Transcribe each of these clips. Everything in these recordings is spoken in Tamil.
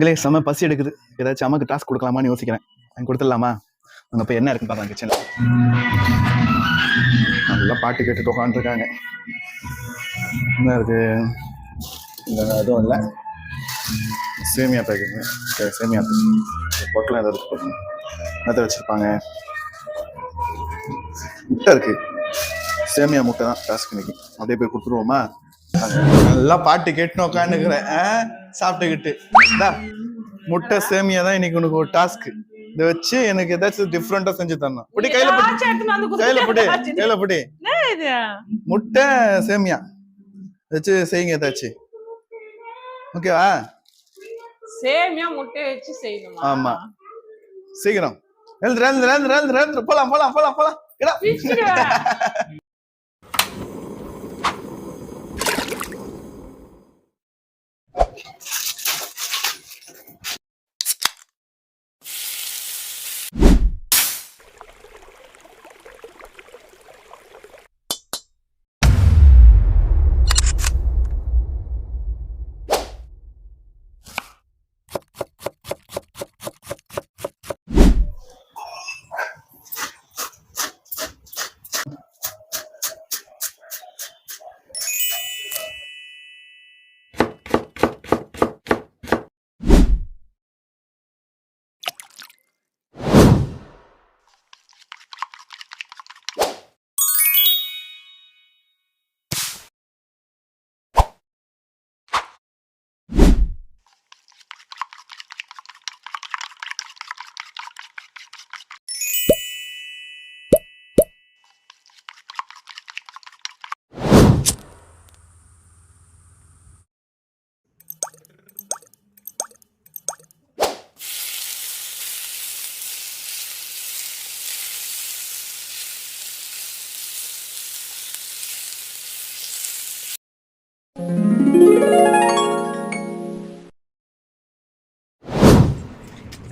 மக்களே செம்ம பசி எடுக்குது. ஏதாச்சும் அம்மாக்கு டாஸ்க் கொடுக்கலாமான்னு யோசிக்கிறேன். அங்கே கொடுத்துடலாமா? அங்கே போய் என்ன இருக்குன்னு பார்க்கலாம் கிச்சனில். நல்லா பாட்டு கேட்டுட்டு உட்காந்துருக்காங்க. என்ன இருக்கு? இந்த எதுவும் இல்லை. சேமியா பேக்கெட்டுங்க. சேமியா பொட்டலாம் ஏதாவது போடணும். என்னத்தை வச்சுருப்பாங்க? முட்டை இருக்கு. சேமியா முட்டை தான் டாஸ்க் இன்னைக்கு. அப்படியே போய் கொடுத்துருவோமா? நல்லா பாட்டு கேட்டுன்னு உட்காந்துக்கிறேன். சாப்பிட்டுக்கிட்டு முட்டை சேமியா தான் இன்னைக்கு உனக்கு ஒரு டாஸ்க். இதை வச்சு எனக்கு ஏதாச்சும் டிஃப்ரெண்டா செஞ்சு தரணும். புடி கையில புடி முட்டை சேமியா வச்சு செய்யுங்க ஏதாச்சும். ஓகேவா? சேமியா முட்டை வச்சு செய்யணும். ஆமா, சீக்கிரம் போலாம் போலாம் போலாம் போலாம்.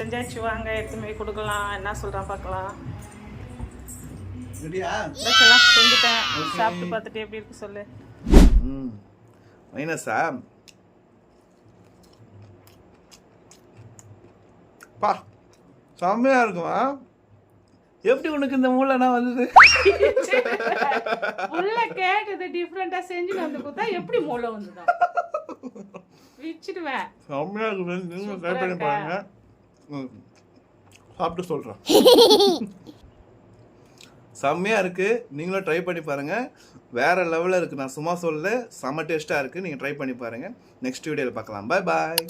செஞ்சாச்சு, வாங்க எடுத்துமே கொடுக்கலாம். என்ன சொல்றான் பார்க்கலாம். செஞ்சுட்டேன். சாப்பிட்டு பார்த்துட்டு எப்படி இருக்கு சொல்லு. மைனஸா? பா செம்மையா இருக்குமா? எப்படி உனக்கு இந்த மூளைனா வந்தது? உள்ள கேட்டது டிஃபரெண்டா செஞ்சு வந்து கொடுத்தா எப்படி மூளை வந்ததா? விச்சிடுவேன். செம்மையா இருக்கு. நீங்க ட்ரை பண்ணி பாருங்க. சாப்பிட்டு சொல்றேன். செம்மையா இருக்கு. நீங்களும் ட்ரை பண்ணி பாருங்க. வேற லெவலில் இருக்கு. நான் சும்மா சொல்ல, செம்ம டேஸ்டா இருக்கு. நீங்க ட்ரை பண்ணி பாருங்க. நெக்ஸ்ட் வீடியோல பார்க்கலாம். Bye bye.